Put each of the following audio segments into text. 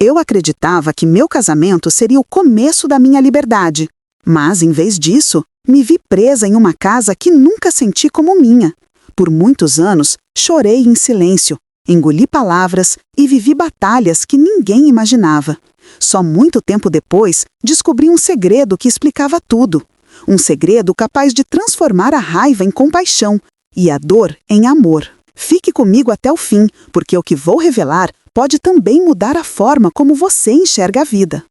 Eu acreditava que meu casamento seria o começo da minha liberdade. Mas, em vez disso, me vi presa em uma casa que nunca senti como minha. Por muitos anos, chorei em silêncio, engoli palavras e vivi batalhas que ninguém imaginava. Só muito tempo depois, descobri um segredo que explicava tudo. Um segredo capaz de transformar a raiva em compaixão e a dor em amor. Fique comigo até o fim, porque o que vou revelar pode também mudar a forma como você enxerga a vida.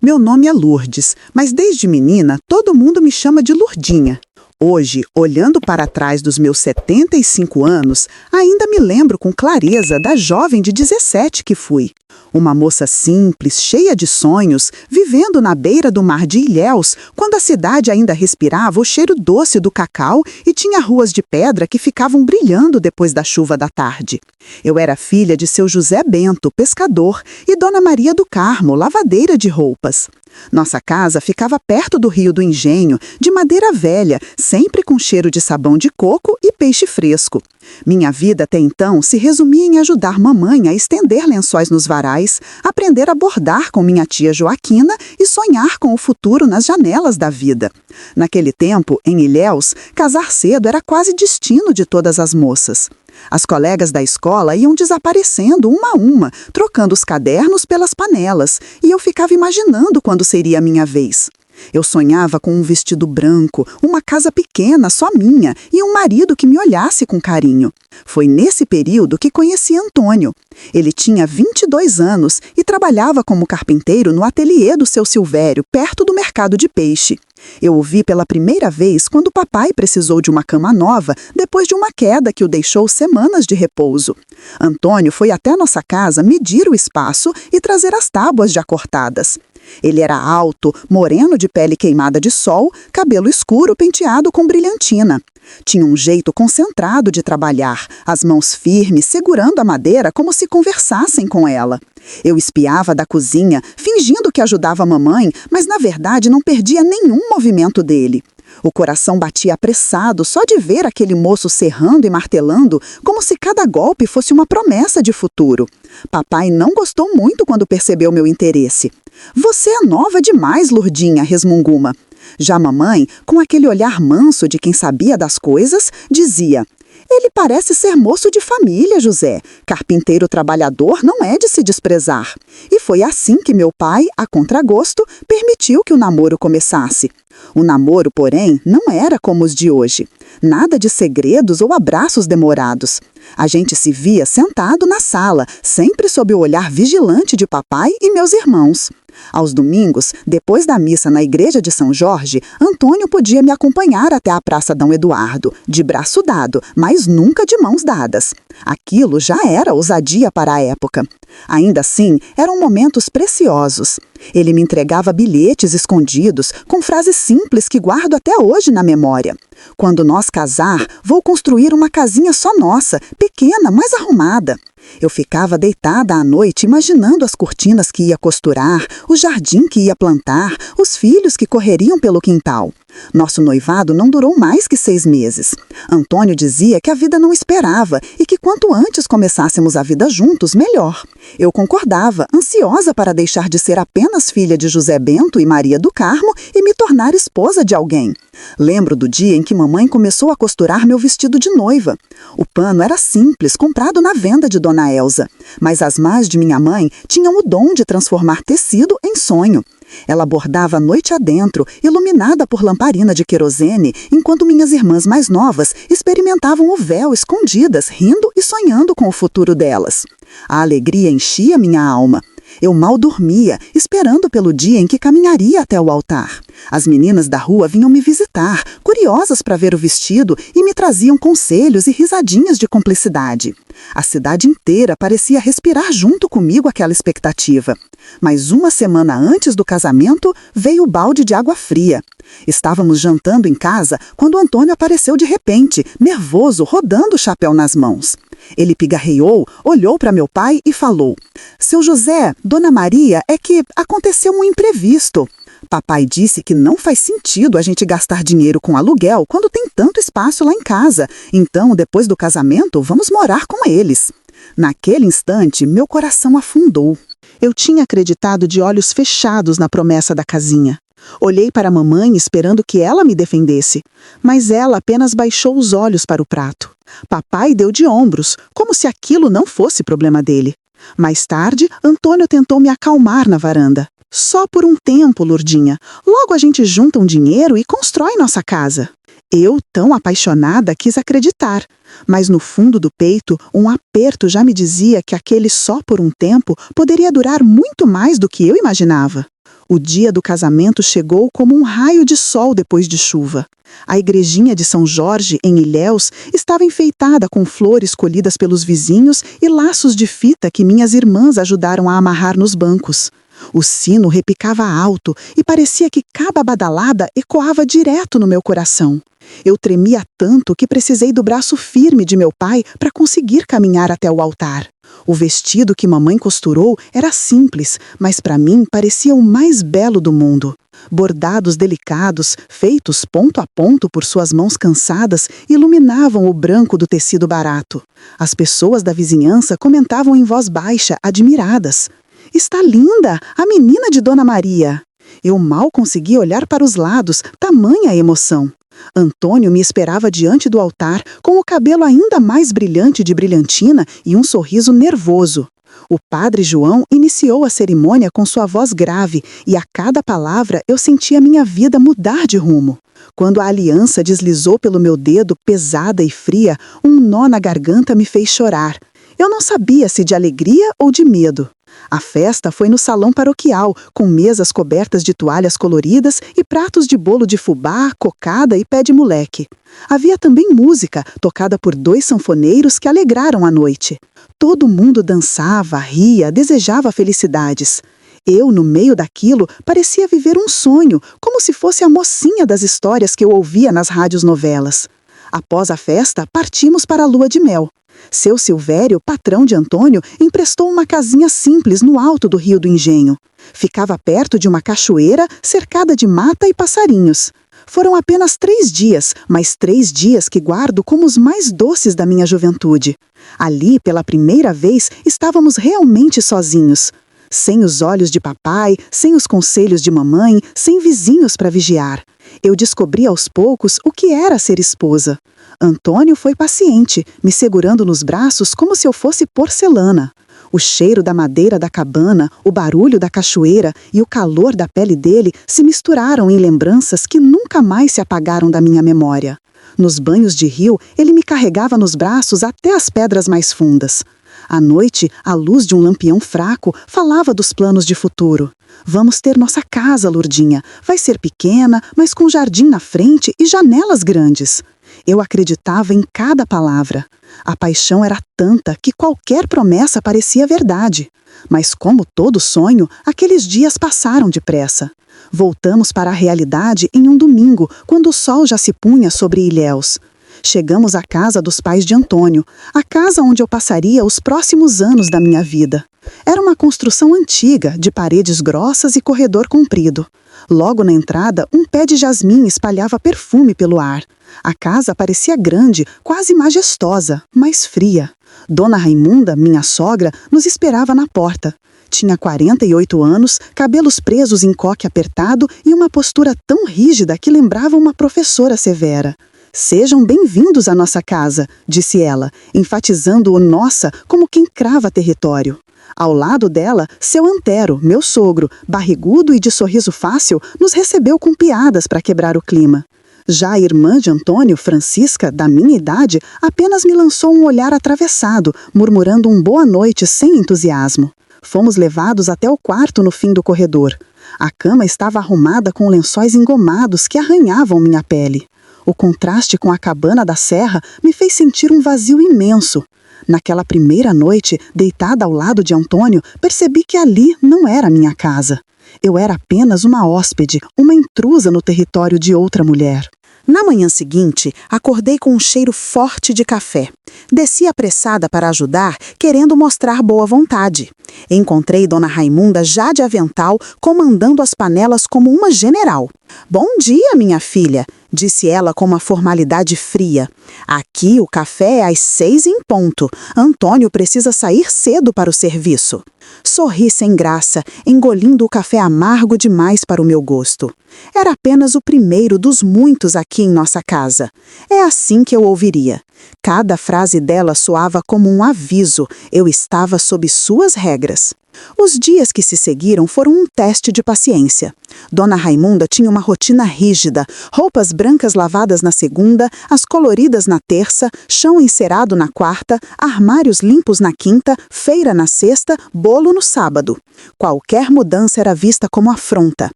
Meu nome é Lourdes, mas desde menina todo mundo me chama de Lourdinha. Hoje, olhando para trás dos meus 75 anos, ainda me lembro com clareza da jovem de 17 que fui. Uma moça simples, cheia de sonhos, vivendo na beira do mar de Ilhéus, quando a cidade ainda respirava o cheiro doce do cacau e tinha ruas de pedra que ficavam brilhando depois da chuva da tarde. Eu era filha de seu José Bento, pescador, e Dona Maria do Carmo, lavadeira de roupas. Nossa casa ficava perto do Rio do Engenho, de madeira velha, sempre com cheiro de sabão de coco e peixe fresco. Minha vida até então se resumia em ajudar mamãe a estender lençóis nos varais, aprender a bordar com minha tia Joaquina e sonhar com o futuro nas janelas da vida. Naquele tempo, em Ilhéus, casar cedo era quase destino de todas as moças. As colegas da escola iam desaparecendo uma a uma, trocando os cadernos pelas panelas, e eu ficava imaginando quando seria a minha vez. Eu sonhava com um vestido branco, uma casa pequena, só minha, e um marido que me olhasse com carinho. Foi nesse período que conheci Antônio. Ele tinha 22 anos e trabalhava como carpinteiro no ateliê do seu Silvério, perto do mercado de peixe. Eu o vi pela primeira vez quando o papai precisou de uma cama nova, depois de uma queda que o deixou semanas de repouso. Antônio foi até nossa casa medir o espaço e trazer as tábuas já cortadas. Ele era alto, moreno de pele queimada de sol, cabelo escuro penteado com brilhantina. Tinha um jeito concentrado de trabalhar, as mãos firmes, segurando a madeira como se conversassem com ela. Eu espiava da cozinha, fingindo que ajudava a mamãe, mas na verdade não perdia nenhum movimento dele. O coração batia apressado só de ver aquele moço serrando e martelando, como se cada golpe fosse uma promessa de futuro. Papai não gostou muito quando percebeu meu interesse. "Você é nova demais, Lourdinha", resmungou-ma. Já mamãe, com aquele olhar manso de quem sabia das coisas, dizia: "Ele parece ser moço de família, José. Carpinteiro trabalhador não é de se desprezar." E foi assim que meu pai, a contragosto, permitiu que o namoro começasse. O namoro, porém, não era como os de hoje. Nada de segredos ou abraços demorados. A gente se via sentado na sala, sempre sob o olhar vigilante de papai e meus irmãos. Aos domingos, depois da missa na igreja de São Jorge, Antônio podia me acompanhar até a Praça Dom Eduardo, de braço dado, mas nunca de mãos dadas. Aquilo já era ousadia para a época. Ainda assim, eram momentos preciosos. Ele me entregava bilhetes escondidos, com frases simples que guardo até hoje na memória. "Quando nós casar, vou construir uma casinha só nossa, pequena, mas arrumada." Eu ficava deitada à noite imaginando as cortinas que ia costurar, o jardim que ia plantar, os filhos que correriam pelo quintal. Nosso noivado não durou mais que 6 meses. Antônio dizia que a vida não esperava e que quanto antes começássemos a vida juntos, melhor. Eu concordava, ansiosa para deixar de ser apenas filha de José Bento e Maria do Carmo e me tornar esposa de alguém. Lembro do dia em que mamãe começou a costurar meu vestido de noiva. O pano era simples, comprado na venda de Dona Elza, mas as mãos de minha mãe tinham o dom de transformar tecido em sonho. Ela bordava a noite adentro, iluminada por lamparina de querosene, enquanto minhas irmãs mais novas experimentavam o véu escondidas, rindo e sonhando com o futuro delas. A alegria enchia minha alma. Eu mal dormia, esperando pelo dia em que caminharia até o altar. As meninas da rua vinham me visitar, curiosas para ver o vestido, e me traziam conselhos e risadinhas de cumplicidade. A cidade inteira parecia respirar junto comigo aquela expectativa. Mas uma semana antes do casamento, veio o balde de água fria. Estávamos jantando em casa quando Antônio apareceu de repente, nervoso, rodando o chapéu nas mãos. Ele pigarreou, olhou para meu pai e falou: "Seu José, Dona Maria, é que aconteceu um imprevisto." Papai disse que não faz sentido a gente gastar dinheiro com aluguel quando tem tanto espaço lá em casa. Então, depois do casamento, vamos morar com eles. Naquele instante, meu coração afundou. Eu tinha acreditado de olhos fechados na promessa da casinha. Olhei para a mamãe esperando que ela me defendesse, mas ela apenas baixou os olhos para o prato. Papai deu de ombros, como se aquilo não fosse problema dele. Mais tarde, Antônio tentou me acalmar na varanda. Só por um tempo, Lourdinha. Logo a gente junta um dinheiro e constrói nossa casa. Eu, tão apaixonada, quis acreditar, mas no fundo do peito, um aperto já me dizia que aquele só por um tempo poderia durar muito mais do que eu imaginava. O dia do casamento chegou como um raio de sol depois de chuva. A igrejinha de São Jorge, em Ilhéus, estava enfeitada com flores colhidas pelos vizinhos e laços de fita que minhas irmãs ajudaram a amarrar nos bancos. O sino repicava alto e parecia que cada badalada ecoava direto no meu coração. Eu tremia tanto que precisei do braço firme de meu pai para conseguir caminhar até o altar. O vestido que mamãe costurou era simples, mas para mim parecia o mais belo do mundo. Bordados delicados, feitos ponto a ponto por suas mãos cansadas, iluminavam o branco do tecido barato. As pessoas da vizinhança comentavam em voz baixa, admiradas. "Está linda, a menina de Dona Maria." Eu mal conseguia olhar para os lados, tamanha a emoção. Antônio me esperava diante do altar, com o cabelo ainda mais brilhante de brilhantina e um sorriso nervoso. O padre João iniciou a cerimônia com sua voz grave e a cada palavra eu sentia minha vida mudar de rumo. Quando a aliança deslizou pelo meu dedo, pesada e fria, um nó na garganta me fez chorar. Eu não sabia se de alegria ou de medo. A festa foi no salão paroquial, com mesas cobertas de toalhas coloridas e pratos de bolo de fubá, cocada e pé de moleque. Havia também música, tocada por 2 sanfoneiros que alegraram a noite. Todo mundo dançava, ria, desejava felicidades. Eu, no meio daquilo, parecia viver um sonho, como se fosse a mocinha das histórias que eu ouvia nas rádios-novelas. Após a festa, partimos para a lua de mel. Seu Silvério, patrão de Antônio, emprestou uma casinha simples no alto do Rio do Engenho. Ficava perto de uma cachoeira cercada de mata e passarinhos. Foram apenas 3 dias, mas 3 dias que guardo como os mais doces da minha juventude. Ali, pela primeira vez, estávamos realmente sozinhos. Sem os olhos de papai, sem os conselhos de mamãe, sem vizinhos para vigiar. Eu descobri aos poucos o que era ser esposa. Antônio foi paciente, me segurando nos braços como se eu fosse porcelana. O cheiro da madeira da cabana, o barulho da cachoeira e o calor da pele dele se misturaram em lembranças que nunca mais se apagaram da minha memória. Nos banhos de rio, ele me carregava nos braços até as pedras mais fundas. À noite, à luz de um lampião fraco, falava dos planos de futuro. "Vamos ter nossa casa, Lourdinha. Vai ser pequena, mas com jardim na frente e janelas grandes." Eu acreditava em cada palavra. A paixão era tanta que qualquer promessa parecia verdade. Mas como todo sonho, aqueles dias passaram depressa. Voltamos para a realidade em um domingo, quando o sol já se punha sobre Ilhéus. Chegamos à casa dos pais de Antônio, a casa onde eu passaria os próximos anos da minha vida. Era uma construção antiga, de paredes grossas e corredor comprido. Logo na entrada, um pé de jasmim espalhava perfume pelo ar. A casa parecia grande, quase majestosa, mas fria. Dona Raimunda, minha sogra, nos esperava na porta. Tinha 48 anos, cabelos presos em coque apertado e uma postura tão rígida que lembrava uma professora severa. "Sejam bem-vindos à nossa casa", disse ela, enfatizando o nossa como quem crava território. Ao lado dela, seu Antero, meu sogro, barrigudo e de sorriso fácil, nos recebeu com piadas para quebrar o clima. Já a irmã de Antônio, Francisca, da minha idade, apenas me lançou um olhar atravessado, murmurando um boa noite sem entusiasmo. Fomos levados até o quarto no fim do corredor. A cama estava arrumada com lençóis engomados que arranhavam minha pele. O contraste com a cabana da serra me fez sentir um vazio imenso. Naquela primeira noite, deitada ao lado de Antônio, percebi que ali não era minha casa. Eu era apenas uma hóspede, uma intrusa no território de outra mulher. Na manhã seguinte, acordei com um cheiro forte de café. Desci apressada para ajudar, querendo mostrar boa vontade. Encontrei Dona Raimunda já de avental, comandando as panelas como uma general. "Bom dia, minha filha", disse ela com uma formalidade fria. "Aqui o café é às 6 em ponto. Antônio precisa sair cedo para o serviço." Sorri sem graça, engolindo o café amargo demais para o meu gosto. Era apenas o primeiro dos muitos aqui em nossa casa. É assim que eu ouviria. Cada frase dela soava como um aviso. Eu estava sob suas regras. Os dias que se seguiram foram um teste de paciência. Dona Raimunda tinha uma rotina rígida, roupas brancas lavadas na segunda, as coloridas na terça, chão encerado na quarta, armários limpos na quinta, feira na sexta, bolo no sábado. Qualquer mudança era vista como afronta.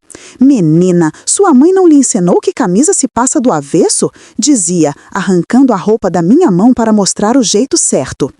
"Menina, sua mãe não lhe ensinou que camisa se passa do avesso?" dizia, arrancando a roupa da minha mão para mostrar o jeito certo.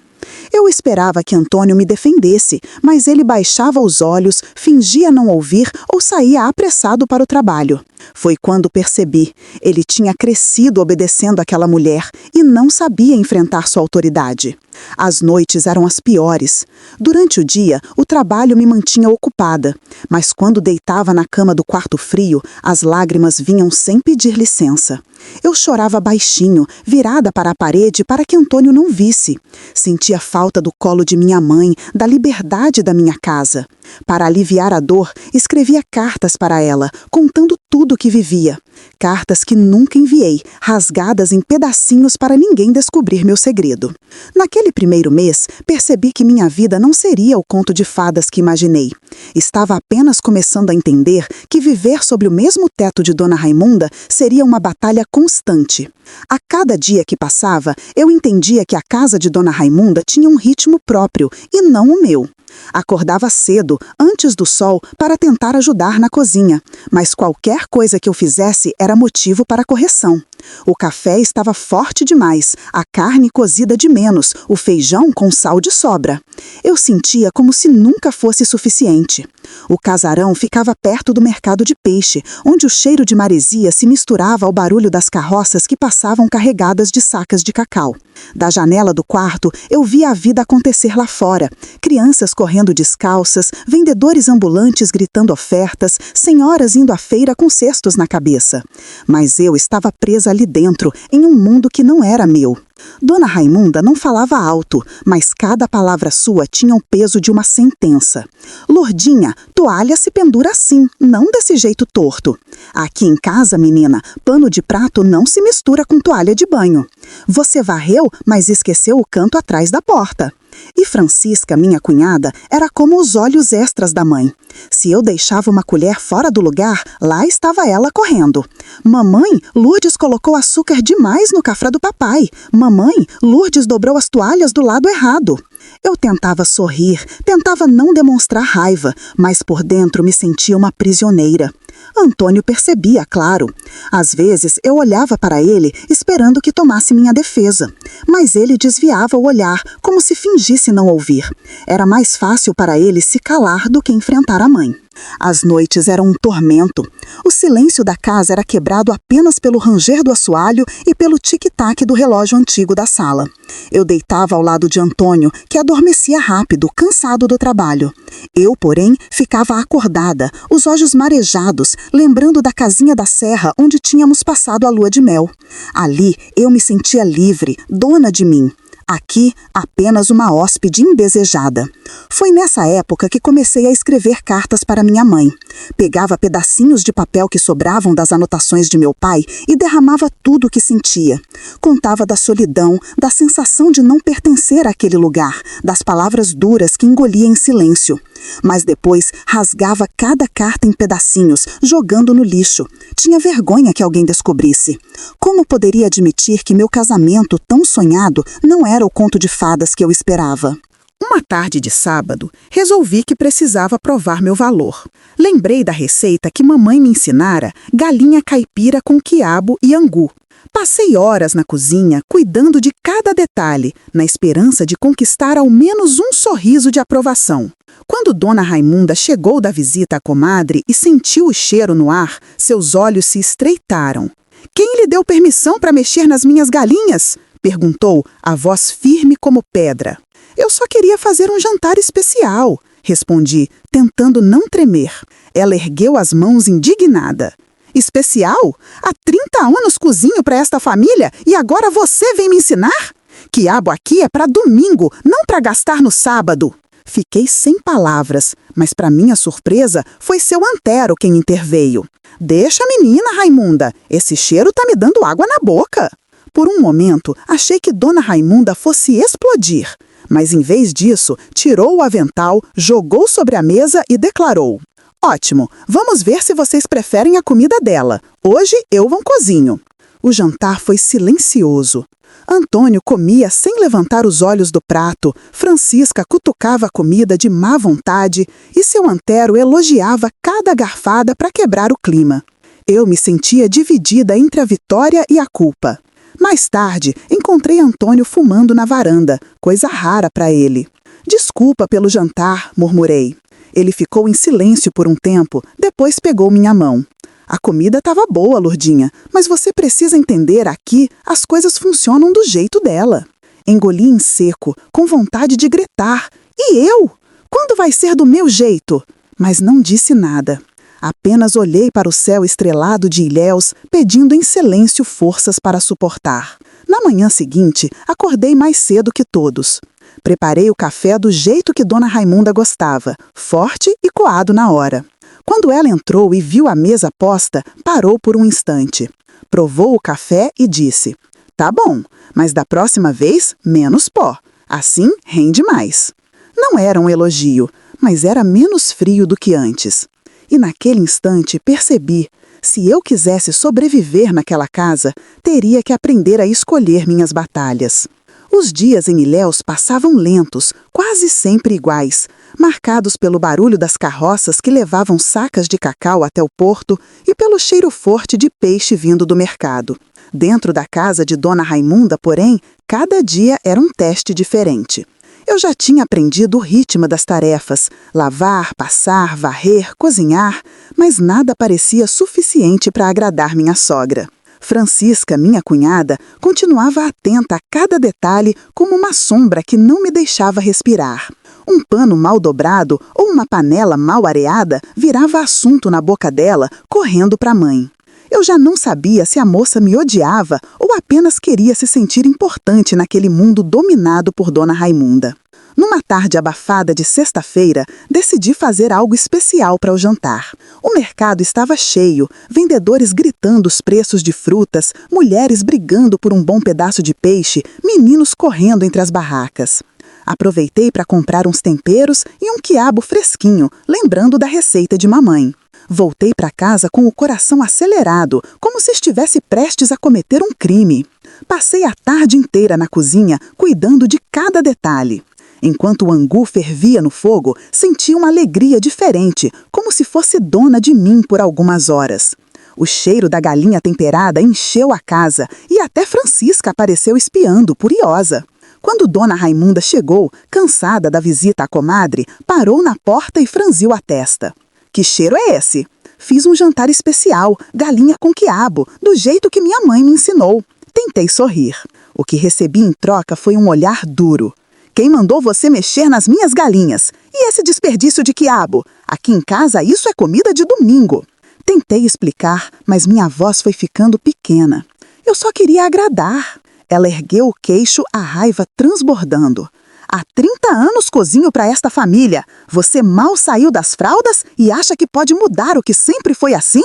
Eu esperava que Antônio me defendesse, mas ele baixava os olhos, fingia não ouvir ou saía apressado para o trabalho. Foi quando percebi. Ele tinha crescido obedecendo aquela mulher e não sabia enfrentar sua autoridade. As noites eram as piores. Durante o dia, o trabalho me mantinha ocupada, mas quando deitava na cama do quarto frio, as lágrimas vinham sem pedir licença. Eu chorava baixinho, virada para a parede para que Antônio não visse. Sentia falta do colo de minha mãe, da liberdade da minha casa. Para aliviar a dor, escrevia cartas para ela, contando tudo o que vivia. Cartas que nunca enviei, rasgadas em pedacinhos para ninguém descobrir meu segredo. Naquele primeiro mês, percebi que minha vida não seria o conto de fadas que imaginei. Estava apenas começando a entender que viver sob o mesmo teto de Dona Raimunda seria uma batalha constante. A cada dia que passava, eu entendia que a casa de Dona Raimunda tinha um ritmo próprio e não o meu. Acordava cedo, antes do sol, para tentar ajudar na cozinha, mas qualquer coisa que eu fizesse era motivo para correção. O café estava forte demais, a carne cozida de menos, o feijão com sal de sobra. Eu sentia como se nunca fosse suficiente. O casarão ficava perto do mercado de peixe, onde o cheiro de maresia se misturava ao barulho das carroças que passavam carregadas de sacas de cacau. Da janela do quarto, eu via a vida acontecer lá fora. Crianças correndo descalças, vendedores ambulantes gritando ofertas, senhoras indo à feira com cestos na cabeça. Mas eu estava presa ali dentro, em um mundo que não era meu. Dona Raimunda não falava alto, mas cada palavra sua tinha o peso de uma sentença. "Lourdinha, toalha se pendura assim, não desse jeito torto. Aqui em casa, menina, pano de prato não se mistura com toalha de banho. Você varreu, mas esqueceu o canto atrás da porta." E Francisca, minha cunhada, era como os olhos extras da mãe. Se eu deixava uma colher fora do lugar, lá estava ela correndo. "Mamãe, Lourdes colocou açúcar demais no café do papai. Mamãe, Lourdes dobrou as toalhas do lado errado." Eu tentava sorrir, tentava não demonstrar raiva, mas por dentro me sentia uma prisioneira. Antônio percebia, claro. Às vezes eu olhava para ele esperando que tomasse minha defesa, mas ele desviava o olhar, como se fingisse não ouvir. Era mais fácil para ele se calar do que enfrentar a mãe. As noites eram um tormento. O silêncio da casa era quebrado apenas pelo ranger do assoalho e pelo tic-tac do relógio antigo da sala. Eu deitava ao lado de Antônio, que adormecia rápido, cansado do trabalho. Eu, porém, ficava acordada, os olhos marejados, lembrando da casinha da serra onde tínhamos passado a lua de mel. Ali eu me sentia livre, dona de mim. Aqui, apenas uma hóspede indesejada. Foi nessa época que comecei a escrever cartas para minha mãe. Pegava pedacinhos de papel que sobravam das anotações de meu pai e derramava tudo o que sentia. Contava da solidão, da sensação de não pertencer àquele lugar, das palavras duras que engolia em silêncio. Mas depois rasgava cada carta em pedacinhos, jogando no lixo. Tinha vergonha que alguém descobrisse. Como poderia admitir que meu casamento, tão sonhado, não era o conto de fadas que eu esperava? Uma tarde de sábado, resolvi que precisava provar meu valor. Lembrei da receita que mamãe me ensinara, galinha caipira com quiabo e angu. Passei horas na cozinha, cuidando de cada detalhe, na esperança de conquistar ao menos um sorriso de aprovação. Quando Dona Raimunda chegou da visita à comadre e sentiu o cheiro no ar, seus olhos se estreitaram. Quem lhe deu permissão para mexer nas minhas galinhas? Perguntou, a voz firme como pedra. Eu só queria fazer um jantar especial, respondi, tentando não tremer. Ela ergueu as mãos indignada. Especial? Há 30 anos cozinho para esta família e agora você vem me ensinar? Quiabo aqui é para domingo, não para gastar no sábado. Fiquei sem palavras, mas para minha surpresa, foi seu Antero quem interveio. Deixa a menina, Raimunda, esse cheiro tá me dando água na boca. Por um momento, achei que Dona Raimunda fosse explodir, mas em vez disso, tirou o avental, jogou sobre a mesa e declarou: Ótimo, vamos ver se vocês preferem a comida dela. Hoje eu vou cozinho. O jantar foi silencioso. Antônio comia sem levantar os olhos do prato, Francisca cutucava a comida de má vontade e seu Antero elogiava cada garfada para quebrar o clima. Eu me sentia dividida entre a vitória e a culpa. Mais tarde, encontrei Antônio fumando na varanda, coisa rara para ele. Desculpa pelo jantar, murmurei. Ele ficou em silêncio por um tempo, depois pegou minha mão. A comida estava boa, Lourdinha, mas você precisa entender aqui, as coisas funcionam do jeito dela. Engoli em seco, com vontade de gritar. E eu? Quando vai ser do meu jeito? Mas não disse nada. Apenas olhei para o céu estrelado de Ilhéus, pedindo em silêncio forças para suportar. Na manhã seguinte, acordei mais cedo que todos. Preparei o café do jeito que Dona Raimunda gostava, forte e coado na hora. Quando ela entrou e viu a mesa posta, parou por um instante. Provou o café e disse: Tá bom, mas da próxima vez, menos pó. Assim, rende mais. Não era um elogio, mas era menos frio do que antes. E naquele instante percebi, se eu quisesse sobreviver naquela casa, teria que aprender a escolher minhas batalhas. Os dias em Ilhéus passavam lentos, quase sempre iguais, marcados pelo barulho das carroças que levavam sacas de cacau até o porto e pelo cheiro forte de peixe vindo do mercado. Dentro da casa de Dona Raimunda, porém, cada dia era um teste diferente. Eu já tinha aprendido o ritmo das tarefas, lavar, passar, varrer, cozinhar, mas nada parecia suficiente para agradar minha sogra. Francisca, minha cunhada, continuava atenta a cada detalhe como uma sombra que não me deixava respirar. Um pano mal dobrado ou uma panela mal areada virava assunto na boca dela, correndo para a mãe. Eu já não sabia se a moça me odiava ou apenas queria se sentir importante naquele mundo dominado por Dona Raimunda. Numa tarde abafada de sexta-feira, decidi fazer algo especial para o jantar. O mercado estava cheio, vendedores gritando os preços de frutas, mulheres brigando por um bom pedaço de peixe, meninos correndo entre as barracas. Aproveitei para comprar uns temperos e um quiabo fresquinho, lembrando da receita de mamãe. Voltei para casa com o coração acelerado, como se estivesse prestes a cometer um crime. Passei a tarde inteira na cozinha, cuidando de cada detalhe. Enquanto o angu fervia no fogo, senti uma alegria diferente, como se fosse dona de mim por algumas horas. O cheiro da galinha temperada encheu a casa e até Francisca apareceu espiando, curiosa. Quando Dona Raimunda chegou, cansada da visita à comadre, parou na porta e franziu a testa. Que cheiro é esse? Fiz um jantar especial, galinha com quiabo, do jeito que minha mãe me ensinou. Tentei sorrir. O que recebi em troca foi um olhar duro. Quem mandou você mexer nas minhas galinhas? E esse desperdício de quiabo? Aqui em casa isso é comida de domingo. Tentei explicar, mas minha voz foi ficando pequena. Eu só queria agradar. Ela ergueu o queixo, a raiva transbordando. Há 30 anos cozinho para esta família. Você mal saiu das fraldas e acha que pode mudar o que sempre foi assim?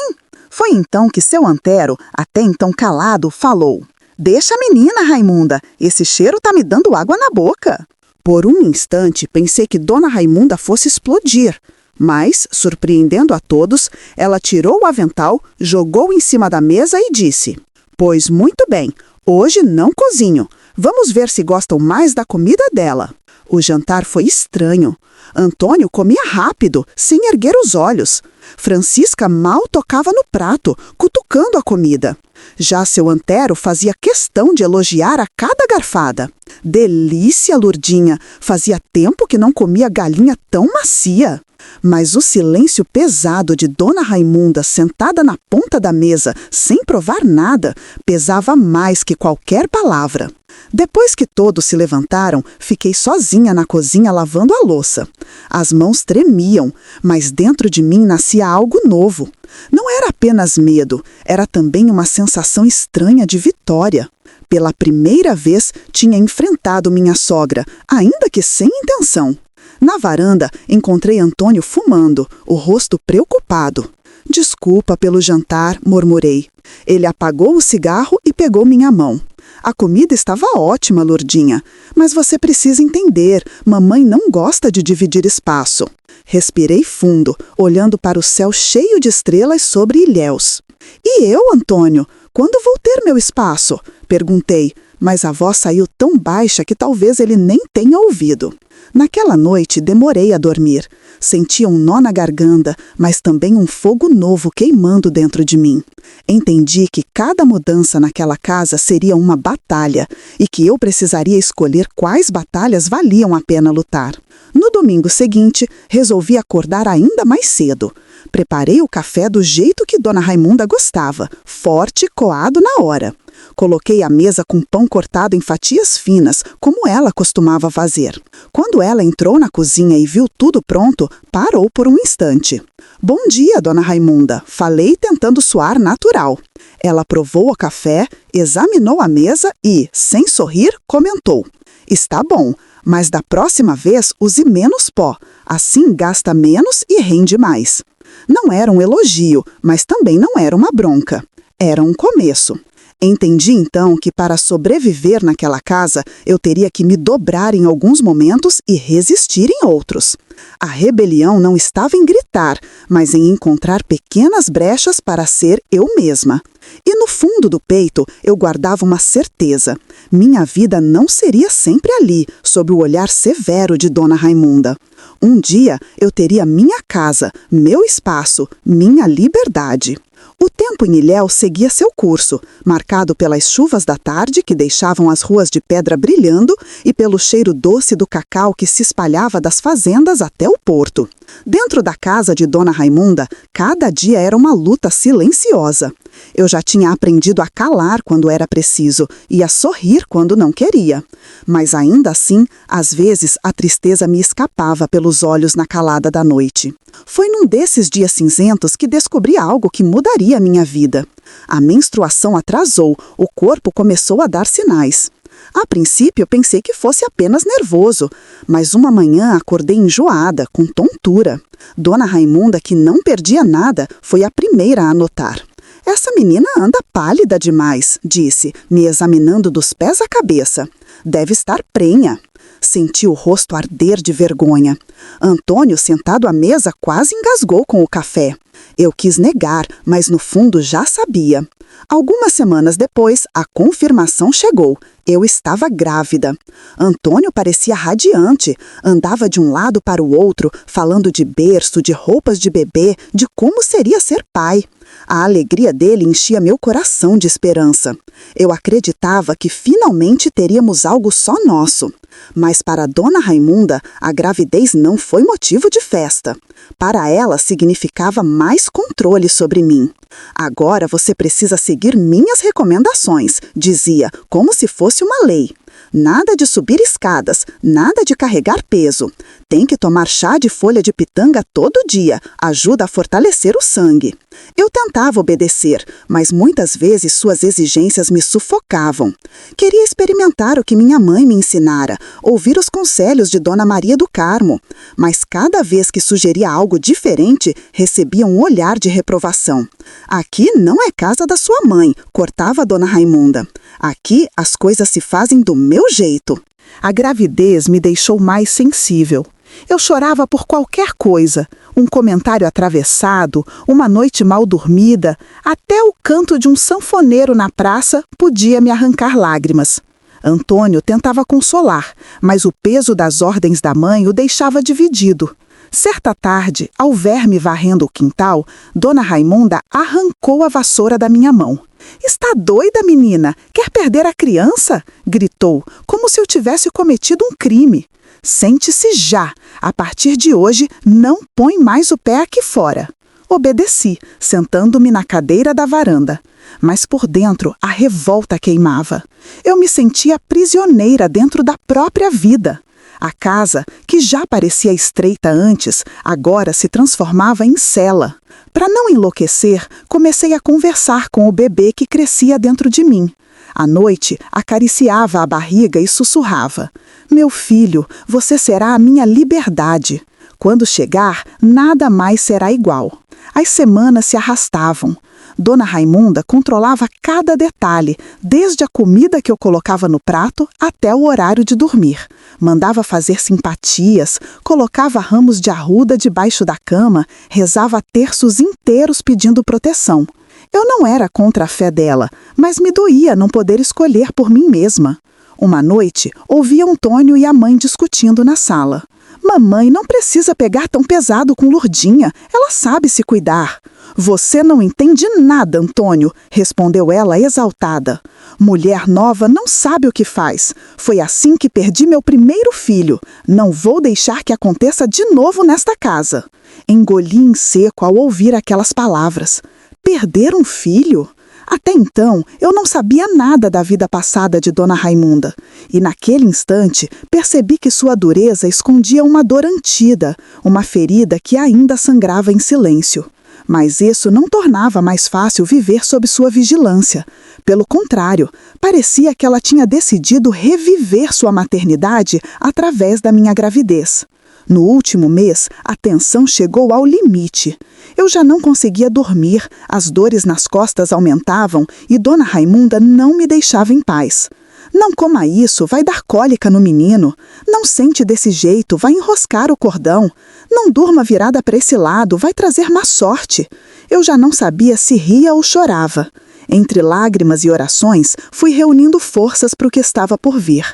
Foi então que seu Antero, até então calado, falou: Deixa a menina, Raimunda. Esse cheiro tá me dando água na boca. Por um instante, pensei que Dona Raimunda fosse explodir. Mas, surpreendendo a todos, ela tirou o avental, jogou em cima da mesa e disse: Pois muito bem, hoje não cozinho. Vamos ver se gostam mais da comida dela. O jantar foi estranho. Antônio comia rápido, sem erguer os olhos. Francisca mal tocava no prato, cutucando a comida. Já seu Antero fazia questão de elogiar a cada garfada. Delícia, Lurdinha! Fazia tempo que não comia galinha tão macia. Mas o silêncio pesado de Dona Raimunda sentada na ponta da mesa, sem provar nada, pesava mais que qualquer palavra. Depois que todos se levantaram, fiquei sozinha na cozinha lavando a louça. As mãos tremiam, mas dentro de mim nascia algo novo. Não era apenas medo, era também uma sensação estranha de vitória. Pela primeira vez, tinha enfrentado minha sogra, ainda que sem intenção. Na varanda, encontrei Antônio fumando, o rosto preocupado. Desculpa pelo jantar, murmurei. Ele apagou o cigarro e pegou minha mão. A comida estava ótima, Lurdinha, mas você precisa entender, mamãe não gosta de dividir espaço. Respirei fundo, olhando para o céu cheio de estrelas sobre Ilhéus. E eu, Antônio, quando vou ter meu espaço? Perguntei, mas a voz saiu tão baixa que talvez ele nem tenha ouvido. Naquela noite, demorei a dormir. Sentia um nó na garganta, mas também um fogo novo queimando dentro de mim. Entendi que cada mudança naquela casa seria uma batalha e que eu precisaria escolher quais batalhas valiam a pena lutar. No domingo seguinte, resolvi acordar ainda mais cedo. Preparei o café do jeito que Dona Raimunda gostava, forte e coado na hora. Coloquei a mesa com pão cortado em fatias finas, como ela costumava fazer. Quando ela entrou na cozinha e viu tudo pronto, parou por um instante. Bom dia, Dona Raimunda, falei tentando soar natural. Ela provou o café, examinou a mesa e, sem sorrir, comentou. Está bom, mas da próxima vez use menos pó, assim gasta menos e rende mais. Não era um elogio, mas também não era uma bronca. Era um começo. Entendi então que para sobreviver naquela casa, eu teria que me dobrar em alguns momentos e resistir em outros. A rebelião não estava em gritar, mas em encontrar pequenas brechas para ser eu mesma. E no fundo do peito eu guardava uma certeza. Minha vida não seria sempre ali, sob o olhar severo de Dona Raimunda. Um dia eu teria minha casa, meu espaço, minha liberdade. O tempo em Ilhéus seguia seu curso, marcado pelas chuvas da tarde que deixavam as ruas de pedra brilhando e pelo cheiro doce do cacau que se espalhava das fazendas até o porto. Dentro da casa de Dona Raimunda, cada dia era uma luta silenciosa. Eu já tinha aprendido a calar quando era preciso e a sorrir quando não queria. Mas ainda assim, às vezes a tristeza me escapava pelos olhos na calada da noite. Foi num desses dias cinzentos que descobri algo que mudaria a minha vida. A menstruação atrasou, o corpo começou a dar sinais. A princípio, pensei que fosse apenas nervoso, mas uma manhã acordei enjoada, com tontura. Dona Raimunda, que não perdia nada, foi a primeira a notar. Essa menina anda pálida demais, disse, me examinando dos pés à cabeça. Deve estar prenha. Senti o rosto arder de vergonha. Antônio, sentado à mesa, quase engasgou com o café. Eu quis negar, mas no fundo já sabia. Algumas semanas depois, a confirmação chegou. Eu estava grávida. Antônio parecia radiante. Andava de um lado para o outro, falando de berço, de roupas de bebê, de como seria ser pai. A alegria dele enchia meu coração de esperança. Eu acreditava que finalmente teríamos algo só nosso. Mas para Dona Raimunda, a gravidez não foi motivo de festa. Para ela, significava mais controle sobre mim. Agora você precisa seguir minhas recomendações, dizia, como se fosse uma lei. Nada de subir escadas, nada de carregar peso. Tem que tomar chá de folha de pitanga todo dia, ajuda a fortalecer o sangue. Eu tentava obedecer, mas muitas vezes suas exigências me sufocavam. Queria experimentar o que minha mãe me ensinara, ouvir os conselhos de Dona Maria do Carmo. Mas cada vez que sugeria algo diferente, recebia um olhar de reprovação. Aqui não é casa da sua mãe, cortava Dona Raimunda. Aqui as coisas se fazem do meu jeito. A gravidez me deixou mais sensível. Eu chorava por qualquer coisa, um comentário atravessado, uma noite mal dormida, até o canto de um sanfoneiro na praça podia me arrancar lágrimas. Antônio tentava consolar, mas o peso das ordens da mãe o deixava dividido. Certa tarde, ao ver-me varrendo o quintal, Dona Raimunda arrancou a vassoura da minha mão. "Está doida, menina? Quer perder a criança?" gritou, como se eu tivesse cometido um crime. "Sente-se já. A partir de hoje, não põe mais o pé aqui fora." Obedeci, sentando-me na cadeira da varanda. Mas por dentro, a revolta queimava. Eu me sentia prisioneira dentro da própria vida. A casa, que já parecia estreita antes, agora se transformava em cela. Para não enlouquecer, comecei a conversar com o bebê que crescia dentro de mim. À noite, acariciava a barriga e sussurrava: "Meu filho, você será a minha liberdade. Quando chegar, nada mais será igual." As semanas se arrastavam. Dona Raimunda controlava cada detalhe, desde a comida que eu colocava no prato até o horário de dormir. Mandava fazer simpatias, colocava ramos de arruda debaixo da cama, rezava terços inteiros pedindo proteção. Eu não era contra a fé dela, mas me doía não poder escolher por mim mesma. Uma noite, ouvi Antônio e a mãe discutindo na sala. "Mamãe não precisa pegar tão pesado com Lourdinha, ela sabe se cuidar." "Você não entende nada, Antônio", respondeu ela exaltada. "Mulher nova não sabe o que faz. Foi assim que perdi meu primeiro filho. Não vou deixar que aconteça de novo nesta casa." Engoli em seco ao ouvir aquelas palavras. Perder um filho? Até então, eu não sabia nada da vida passada de Dona Raimunda. E naquele instante, percebi que sua dureza escondia uma dor antida, uma ferida que ainda sangrava em silêncio. Mas isso não tornava mais fácil viver sob sua vigilância. Pelo contrário, parecia que ela tinha decidido reviver sua maternidade através da minha gravidez. No último mês, a tensão chegou ao limite. Eu já não conseguia dormir, as dores nas costas aumentavam e Dona Raimunda não me deixava em paz. "Não coma isso, vai dar cólica no menino. Não sente desse jeito, vai enroscar o cordão. Não durma virada para esse lado, vai trazer má sorte." Eu já não sabia se ria ou chorava. Entre lágrimas e orações, fui reunindo forças para o que estava por vir.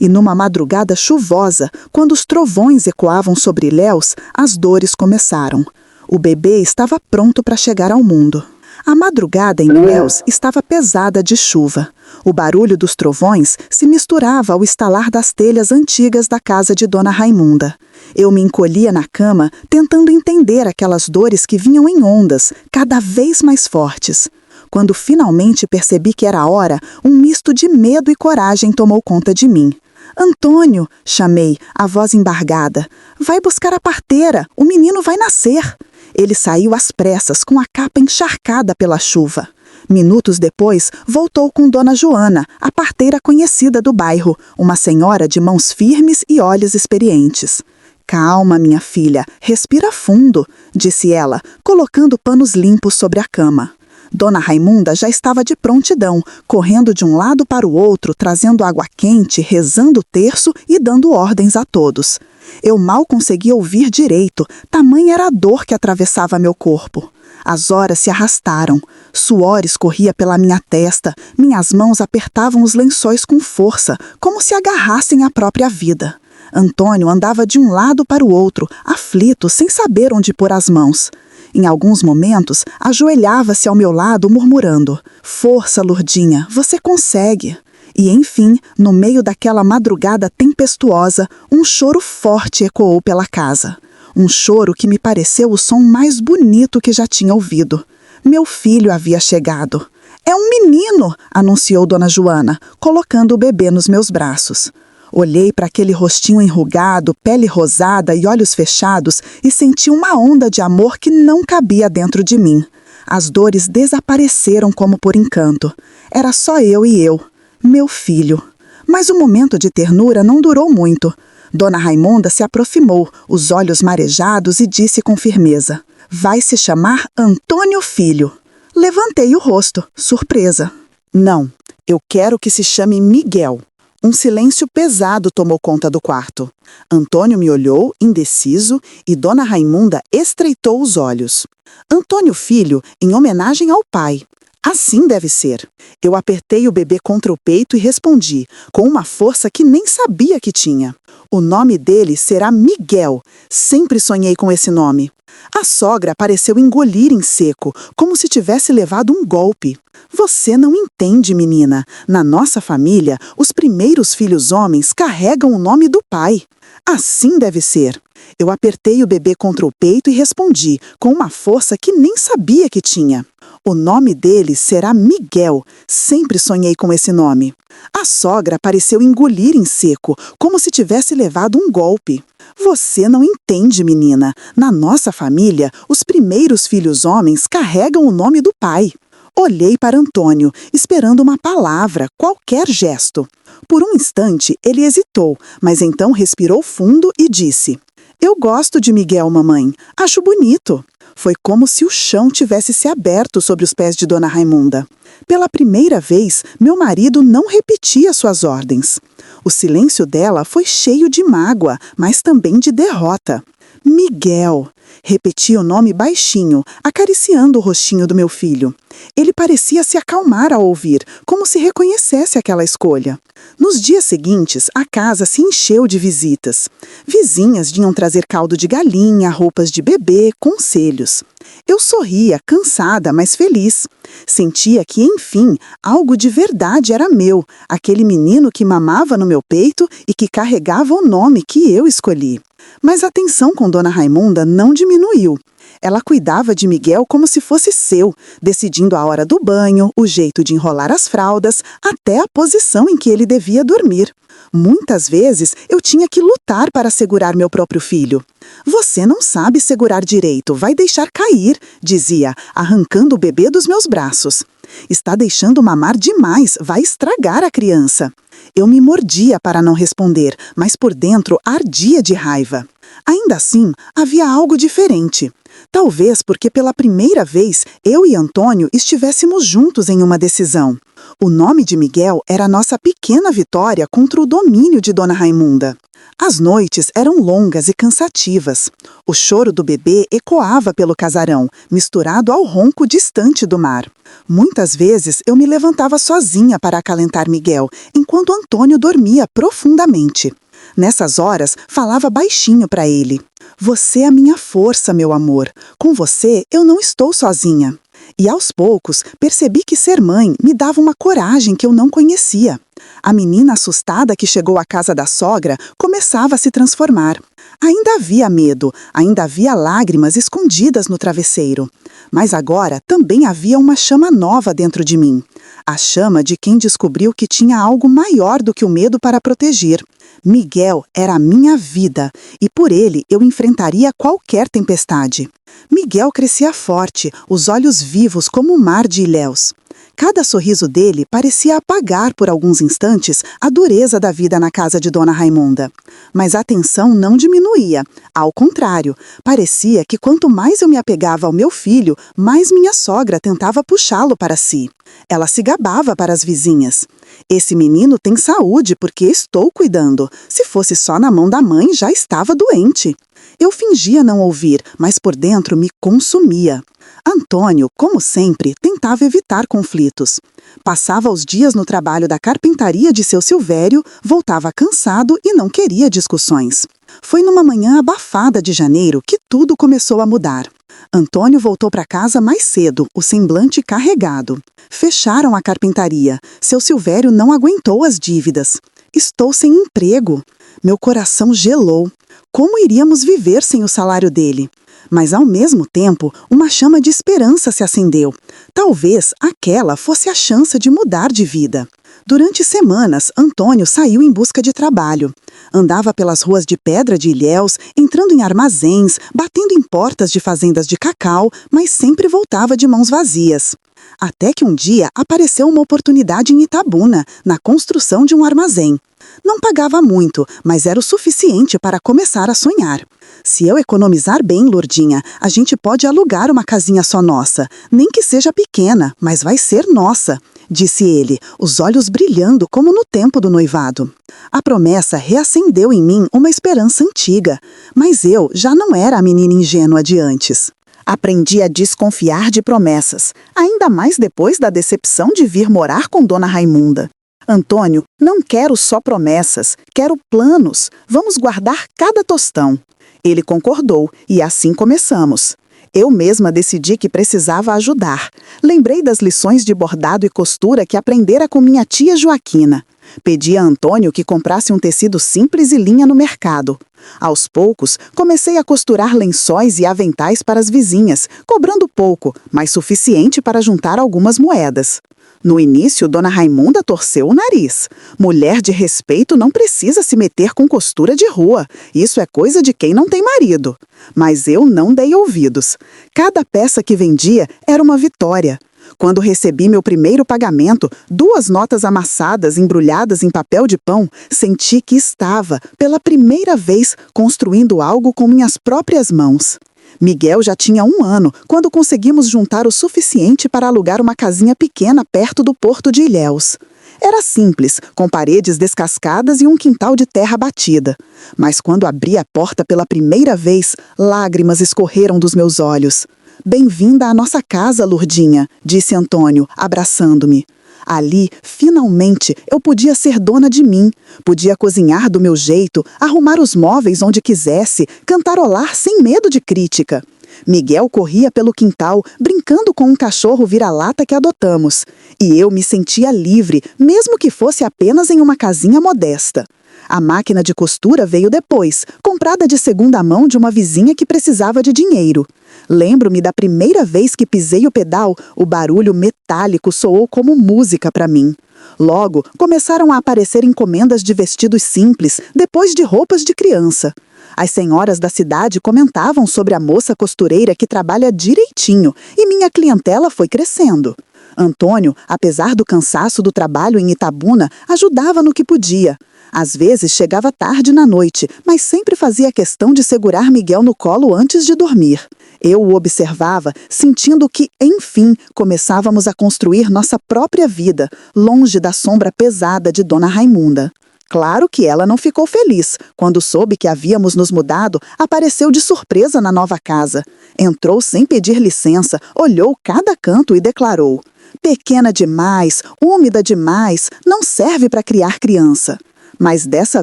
E numa madrugada chuvosa, quando os trovões ecoavam sobre Ilhéus, as dores começaram. O bebê estava pronto para chegar ao mundo. A madrugada em Ilhéus estava pesada de chuva. O barulho dos trovões se misturava ao estalar das telhas antigas da casa de Dona Raimunda. Eu me encolhia na cama, tentando entender aquelas dores que vinham em ondas, cada vez mais fortes. Quando finalmente percebi que era a hora, um misto de medo e coragem tomou conta de mim. "Antônio", chamei, a voz embargada, "vai buscar a parteira, o menino vai nascer." Ele saiu às pressas, com a capa encharcada pela chuva. Minutos depois, voltou com Dona Joana, a parteira conhecida do bairro, uma senhora de mãos firmes e olhos experientes. "Calma, minha filha, respira fundo", disse ela, colocando panos limpos sobre a cama. Dona Raimunda já estava de prontidão, correndo de um lado para o outro, trazendo água quente, rezando o terço e dando ordens a todos. Eu mal conseguia ouvir direito, tamanha era a dor que atravessava meu corpo. As horas se arrastaram, suor escorria pela minha testa, minhas mãos apertavam os lençóis com força, como se agarrassem a própria vida. Antônio andava de um lado para o outro, aflito, sem saber onde pôr as mãos. Em alguns momentos, ajoelhava-se ao meu lado, murmurando: "Força, Lourdinha, você consegue." E, enfim, no meio daquela madrugada tempestuosa, um choro forte ecoou pela casa. Um choro que me pareceu o som mais bonito que já tinha ouvido. Meu filho havia chegado. "É um menino!" anunciou Dona Joana, colocando o bebê nos meus braços. Olhei para aquele rostinho enrugado, pele rosada e olhos fechados e senti uma onda de amor que não cabia dentro de mim. As dores desapareceram como por encanto. Era só eu e eu, meu filho. Mas o momento de ternura não durou muito. Dona Raimunda se aproximou, os olhos marejados, e disse com firmeza: "Vai se chamar Antônio Filho." Levantei o rosto, surpresa. "Não, eu quero que se chame Miguel." Um silêncio pesado tomou conta do quarto. Antônio me olhou, indeciso, e Dona Raimunda estreitou os olhos. "Antônio Filho, em homenagem ao pai." Assim deve ser. Eu apertei o bebê contra o peito e respondi, com uma força que nem sabia que tinha. O nome dele será Miguel. Sempre sonhei com esse nome. A sogra pareceu engolir em seco, como se tivesse levado um golpe. Você não entende, menina. Na nossa família, os primeiros filhos homens carregam o nome do pai. Assim deve ser. Eu apertei o bebê contra o peito e respondi, com uma força que nem sabia que tinha. O nome dele será Miguel. Sempre sonhei com esse nome. A sogra pareceu engolir em seco, como se tivesse levado um golpe. Você não entende, menina. Na nossa família, os primeiros filhos homens carregam o nome do pai. Olhei para Antônio, esperando uma palavra, qualquer gesto. Por um instante, ele hesitou, mas então respirou fundo e disse: Eu gosto de Miguel, mamãe. Acho bonito. Foi como se o chão tivesse se aberto sobre os pés de Dona Raimunda. Pela primeira vez, meu marido não repetia suas ordens. O silêncio dela foi cheio de mágoa, mas também de derrota. Miguel. Repeti o nome baixinho, acariciando o rostinho do meu filho. Ele parecia se acalmar ao ouvir, como se reconhecesse aquela escolha. Nos dias seguintes, a casa se encheu de visitas. Vizinhas vinham trazer caldo de galinha, roupas de bebê, conselhos. Eu sorria, cansada, mas feliz. Sentia que, enfim, algo de verdade era meu, aquele menino que mamava no meu peito e que carregava o nome que eu escolhi. Mas a tensão com Dona Raimunda não diminuiu. Ela cuidava de Miguel como se fosse seu, decidindo a hora do banho, o jeito de enrolar as fraldas, até a posição em que ele devia dormir. Muitas vezes eu tinha que lutar para segurar meu próprio filho. Você não sabe segurar direito, vai deixar cair, dizia, arrancando o bebê dos meus braços. Está deixando mamar demais, vai estragar a criança. Eu me mordia para não responder, mas por dentro ardia de raiva. Ainda assim, havia algo diferente. Talvez porque pela primeira vez eu e Antônio estivéssemos juntos em uma decisão. O nome de Miguel era nossa pequena vitória contra o domínio de Dona Raimunda. As noites eram longas e cansativas. O choro do bebê ecoava pelo casarão, misturado ao ronco distante do mar. Muitas vezes eu me levantava sozinha para acalentar Miguel, enquanto Antônio dormia profundamente. Nessas horas, falava baixinho para ele. Você é a minha força, meu amor. Com você, eu não estou sozinha. E aos poucos, percebi que ser mãe me dava uma coragem que eu não conhecia. A menina assustada que chegou à casa da sogra começava a se transformar. Ainda havia medo, ainda havia lágrimas escondidas no travesseiro. Mas agora também havia uma chama nova dentro de mim. A chama de quem descobriu que tinha algo maior do que o medo para proteger. Miguel era a minha vida, e por ele eu enfrentaria qualquer tempestade. Miguel crescia forte, os olhos vivos como um mar de ilhéus. Cada sorriso dele parecia apagar por alguns instantes a dureza da vida na casa de Dona Raimunda. Mas a tensão não diminuía. Ao contrário, parecia que quanto mais eu me apegava ao meu filho, mais minha sogra tentava puxá-lo para si. Ela se gabava para as vizinhas. Esse menino tem saúde porque estou cuidando. Se fosse só na mão da mãe, já estava doente. Eu fingia não ouvir, mas por dentro me consumia. Antônio, como sempre, tentava evitar conflitos. Passava os dias no trabalho da carpintaria de seu Silvério, voltava cansado e não queria discussões. Foi numa manhã abafada de janeiro que tudo começou a mudar. Antônio voltou para casa mais cedo, o semblante carregado. Fecharam a carpintaria. Seu Silvério não aguentou as dívidas. Estou sem emprego. Meu coração gelou. Como iríamos viver sem o salário dele? Mas, ao mesmo tempo, uma chama de esperança se acendeu. Talvez aquela fosse a chance de mudar de vida. Durante semanas, Antônio saiu em busca de trabalho. Andava pelas ruas de pedra de Ilhéus, entrando em armazéns, batendo em portas de fazendas de cacau, mas sempre voltava de mãos vazias. Até que um dia apareceu uma oportunidade em Itabuna, na construção de um armazém. Não pagava muito, mas era o suficiente para começar a sonhar. Se eu economizar bem, Lourdinha, a gente pode alugar uma casinha só nossa. Nem que seja pequena, mas vai ser nossa, disse ele, os olhos brilhando como no tempo do noivado. A promessa reacendeu em mim uma esperança antiga, mas eu já não era a menina ingênua de antes. Aprendi a desconfiar de promessas, ainda mais depois da decepção de vir morar com Dona Raimunda. Antônio, não quero só promessas, quero planos. Vamos guardar cada tostão. Ele concordou e assim começamos. Eu mesma decidi que precisava ajudar. Lembrei das lições de bordado e costura que aprendera com minha tia Joaquina. Pedi a Antônio que comprasse um tecido simples e linha no mercado. Aos poucos, comecei a costurar lençóis e aventais para as vizinhas, cobrando pouco, mas suficiente para juntar algumas moedas. No início, Dona Raimunda torceu o nariz. Mulher de respeito não precisa se meter com costura de rua. Isso é coisa de quem não tem marido. Mas eu não dei ouvidos. Cada peça que vendia era uma vitória. Quando recebi meu primeiro pagamento, 2 notas amassadas embrulhadas em papel de pão, senti que estava, pela primeira vez, construindo algo com minhas próprias mãos. Miguel já tinha 1 ano quando conseguimos juntar o suficiente para alugar uma casinha pequena perto do porto de Ilhéus. Era simples, com paredes descascadas e um quintal de terra batida. Mas quando abri a porta pela primeira vez, lágrimas escorreram dos meus olhos. "Bem-vinda à nossa casa, Lourdinha", disse Antônio, abraçando-me. Ali, finalmente, eu podia ser dona de mim. Podia cozinhar do meu jeito, arrumar os móveis onde quisesse, cantarolar sem medo de crítica. Miguel corria pelo quintal, brincando com um cachorro vira-lata que adotamos. E eu me sentia livre, mesmo que fosse apenas em uma casinha modesta. A máquina de costura veio depois, comprada de segunda mão de uma vizinha que precisava de dinheiro. Lembro-me da primeira vez que pisei o pedal, o barulho metálico soou como música para mim. Logo, começaram a aparecer encomendas de vestidos simples, depois de roupas de criança. As senhoras da cidade comentavam sobre a moça costureira que trabalha direitinho, e minha clientela foi crescendo. Antônio, apesar do cansaço do trabalho em Itabuna, ajudava no que podia. Às vezes chegava tarde na noite, mas sempre fazia questão de segurar Miguel no colo antes de dormir. Eu o observava, sentindo que, enfim, começávamos a construir nossa própria vida, longe da sombra pesada de Dona Raimunda. Claro que ela não ficou feliz. Quando soube que havíamos nos mudado, apareceu de surpresa na nova casa. Entrou sem pedir licença, olhou cada canto e declarou: "Pequena demais, úmida demais, não serve para criar criança." Mas dessa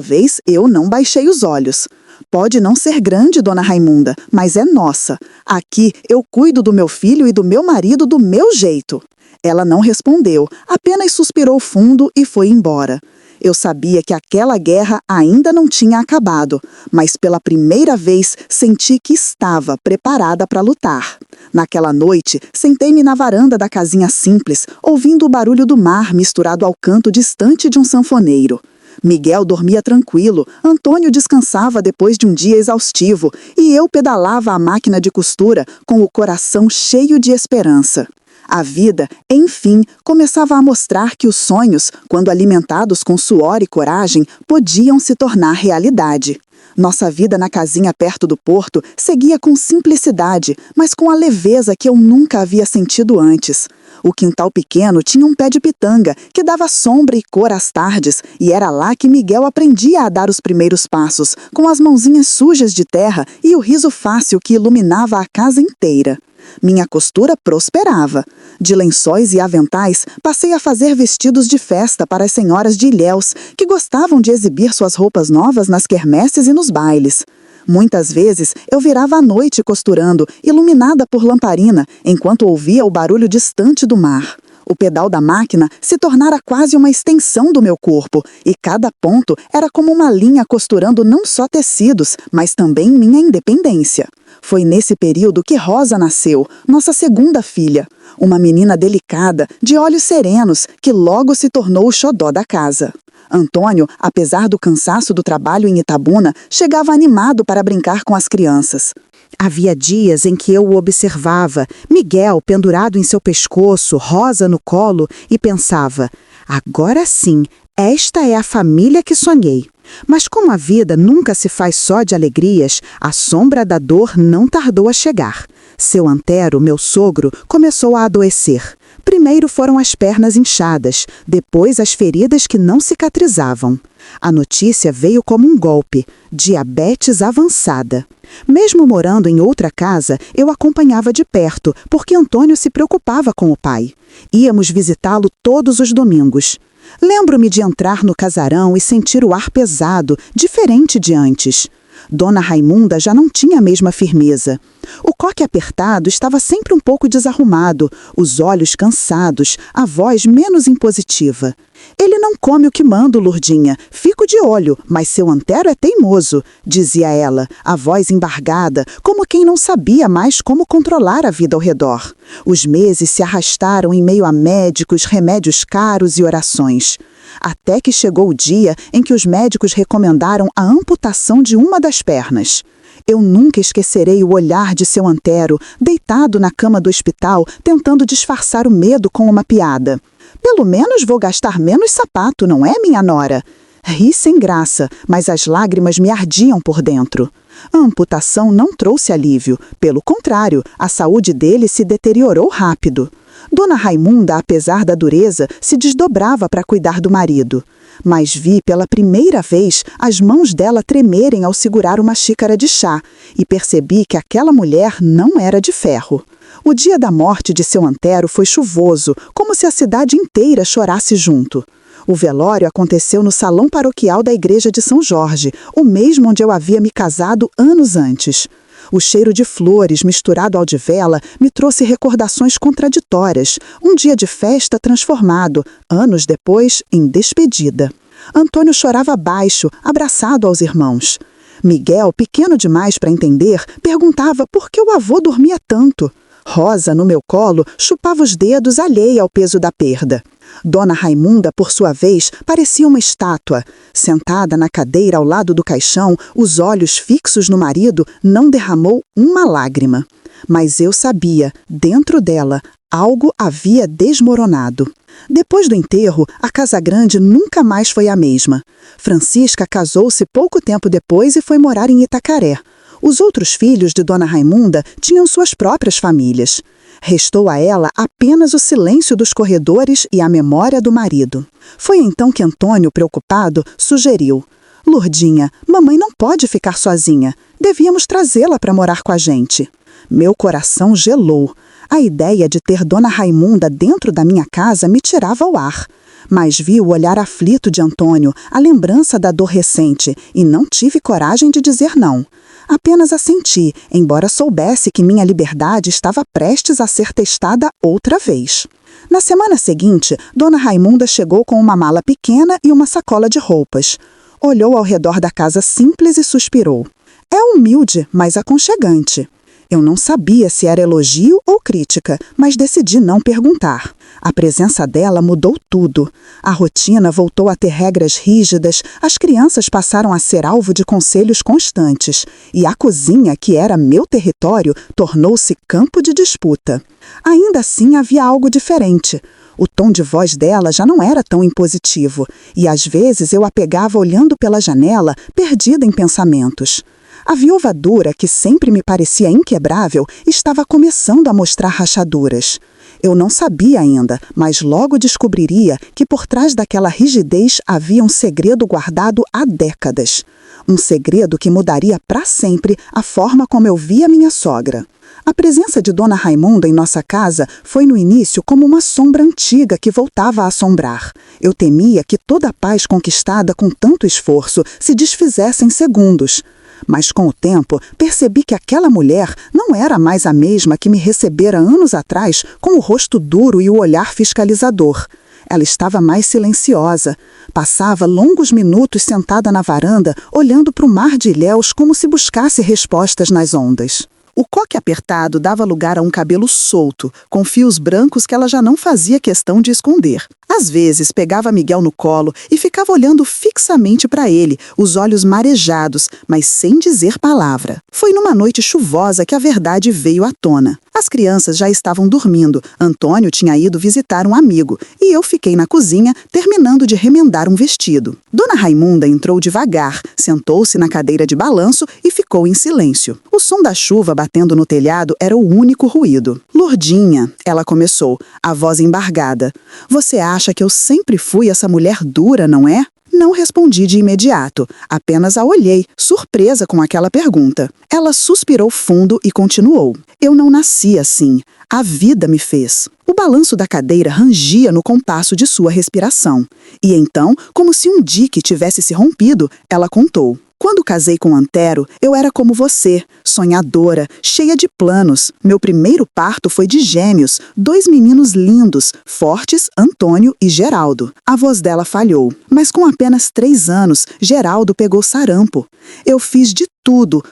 vez eu não baixei os olhos. "Pode não ser grande, Dona Raimunda, mas é nossa. Aqui eu cuido do meu filho e do meu marido do meu jeito." Ela não respondeu, apenas suspirou fundo e foi embora. Eu sabia que aquela guerra ainda não tinha acabado, mas pela primeira vez senti que estava preparada para lutar. Naquela noite, sentei-me na varanda da casinha simples, ouvindo o barulho do mar misturado ao canto distante de um sanfoneiro. Miguel dormia tranquilo, Antônio descansava depois de um dia exaustivo e eu pedalava a máquina de costura com o coração cheio de esperança. A vida, enfim, começava a mostrar que os sonhos, quando alimentados com suor e coragem, podiam se tornar realidade. Nossa vida na casinha perto do porto seguia com simplicidade, mas com a leveza que eu nunca havia sentido antes. O quintal pequeno tinha um pé de pitanga, que dava sombra e cor às tardes, e era lá que Miguel aprendia a dar os primeiros passos, com as mãozinhas sujas de terra e o riso fácil que iluminava a casa inteira. Minha costura prosperava. De lençóis e aventais, passei a fazer vestidos de festa para as senhoras de Ilhéus, que gostavam de exibir suas roupas novas nas quermesses e nos bailes. Muitas vezes, eu virava à noite costurando, iluminada por lamparina, enquanto ouvia o barulho distante do mar. O pedal da máquina se tornara quase uma extensão do meu corpo, e cada ponto era como uma linha costurando não só tecidos, mas também minha independência. Foi nesse período que Rosa nasceu, nossa segunda filha. Uma menina delicada, de olhos serenos, que logo se tornou o xodó da casa. Antônio, apesar do cansaço do trabalho em Itabuna, chegava animado para brincar com as crianças. Havia dias em que eu o observava, Miguel pendurado em seu pescoço, Rosa no colo, e pensava: agora sim, esta é a família que sonhei. Mas como a vida nunca se faz só de alegrias, a sombra da dor não tardou a chegar. Seu Antero, meu sogro, começou a adoecer. Primeiro foram as pernas inchadas, depois as feridas que não cicatrizavam. A notícia veio como um golpe: diabetes avançada. Mesmo morando em outra casa, eu acompanhava de perto, porque Antônio se preocupava com o pai. Íamos visitá-lo todos os domingos. Lembro-me de entrar no casarão e sentir o ar pesado, diferente de antes. Dona Raimunda já não tinha a mesma firmeza. O coque apertado estava sempre um pouco desarrumado, os olhos cansados, a voz menos impositiva. Ele não come o que mando, Lurdinha. Fico de olho, mas seu Antero é teimoso, dizia ela, a voz embargada, como quem não sabia mais como controlar a vida ao redor. Os meses se arrastaram em meio a médicos, remédios caros e orações. Até que chegou o dia em que os médicos recomendaram a amputação de uma das pernas. Eu nunca esquecerei o olhar de seu Antero, deitado na cama do hospital, tentando disfarçar o medo com uma piada. Pelo menos vou gastar menos sapato, não é, minha nora? Ri sem graça, mas as lágrimas me ardiam por dentro. A amputação não trouxe alívio. Pelo contrário, a saúde dele se deteriorou rápido. Dona Raimunda, apesar da dureza, se desdobrava para cuidar do marido. Mas vi pela primeira vez as mãos dela tremerem ao segurar uma xícara de chá e percebi que aquela mulher não era de ferro. O dia da morte de seu Antero foi chuvoso, como se a cidade inteira chorasse junto. O velório aconteceu no salão paroquial da igreja de São Jorge, o mesmo onde eu havia me casado anos antes. O cheiro de flores misturado ao de vela me trouxe recordações contraditórias, um dia de festa transformado, anos depois, em despedida. Antônio chorava baixo, abraçado aos irmãos. Miguel, pequeno demais para entender, perguntava por que o avô dormia tanto. Rosa, no meu colo, chupava os dedos alheia ao peso da perda. Dona Raimunda, por sua vez, parecia uma estátua. Sentada na cadeira ao lado do caixão, os olhos fixos no marido, não derramou uma lágrima. Mas eu sabia, dentro dela, algo havia desmoronado. Depois do enterro, a Casa Grande nunca mais foi a mesma. Francisca casou-se pouco tempo depois e foi morar em Itacaré. Os outros filhos de Dona Raimunda tinham suas próprias famílias. Restou a ela apenas o silêncio dos corredores e a memória do marido. Foi então que Antônio, preocupado, sugeriu: Lurdinha, mamãe não pode ficar sozinha. Devíamos trazê-la para morar com a gente. Meu coração gelou. A ideia de ter Dona Raimunda dentro da minha casa me tirava o ar. Mas vi o olhar aflito de Antônio, a lembrança da dor recente, e não tive coragem de dizer não. Apenas assenti, embora soubesse que minha liberdade estava prestes a ser testada outra vez. Na semana seguinte, Dona Raimunda chegou com uma mala pequena e uma sacola de roupas. Olhou ao redor da casa simples e suspirou. É humilde, mas aconchegante. Eu não sabia se era elogio ou crítica, mas decidi não perguntar. A presença dela mudou tudo. A rotina voltou a ter regras rígidas, as crianças passaram a ser alvo de conselhos constantes, e a cozinha, que era meu território, tornou-se campo de disputa. Ainda assim havia algo diferente. O tom de voz dela já não era tão impositivo, e às vezes eu a pegava olhando pela janela, perdida em pensamentos. A viúva dura, que sempre me parecia inquebrável, estava começando a mostrar rachaduras. Eu não sabia ainda, mas logo descobriria que por trás daquela rigidez havia um segredo guardado há décadas. Um segredo que mudaria para sempre a forma como eu via minha sogra. A presença de Dona Raimunda em nossa casa foi no início como uma sombra antiga que voltava a assombrar. Eu temia que toda a paz conquistada com tanto esforço se desfizesse em segundos. Mas com o tempo, percebi que aquela mulher não era mais a mesma que me recebera anos atrás com o rosto duro e o olhar fiscalizador. Ela estava mais silenciosa. Passava longos minutos sentada na varanda, olhando para o mar de ilhéus como se buscasse respostas nas ondas. O coque apertado dava lugar a um cabelo solto, com fios brancos que ela já não fazia questão de esconder. Às vezes, pegava Miguel no colo e ficava olhando fixamente para ele, os olhos marejados, mas sem dizer palavra. Foi numa noite chuvosa que a verdade veio à tona. As crianças já estavam dormindo, Antônio tinha ido visitar um amigo e eu fiquei na cozinha terminando de remendar um vestido. Dona Raimunda entrou devagar, sentou-se na cadeira de balanço e ficou em silêncio. O som da chuva batendo no telhado era o único ruído. Lourdinha, ela começou, a voz embargada. Você acha que eu sempre fui essa mulher dura, não é? Não respondi de imediato, apenas a olhei, surpresa com aquela pergunta. Ela suspirou fundo e continuou. Eu não nasci assim. A vida me fez. O balanço da cadeira rangia no compasso de sua respiração. E então, como se um dique tivesse se rompido, ela contou. Quando casei com Antero, eu era como você, sonhadora, cheia de planos. Meu primeiro parto foi de gêmeos, 2 meninos lindos, fortes, Antônio e Geraldo. A voz dela falhou, mas com apenas 3 anos, Geraldo pegou sarampo. Eu fiz de tudo,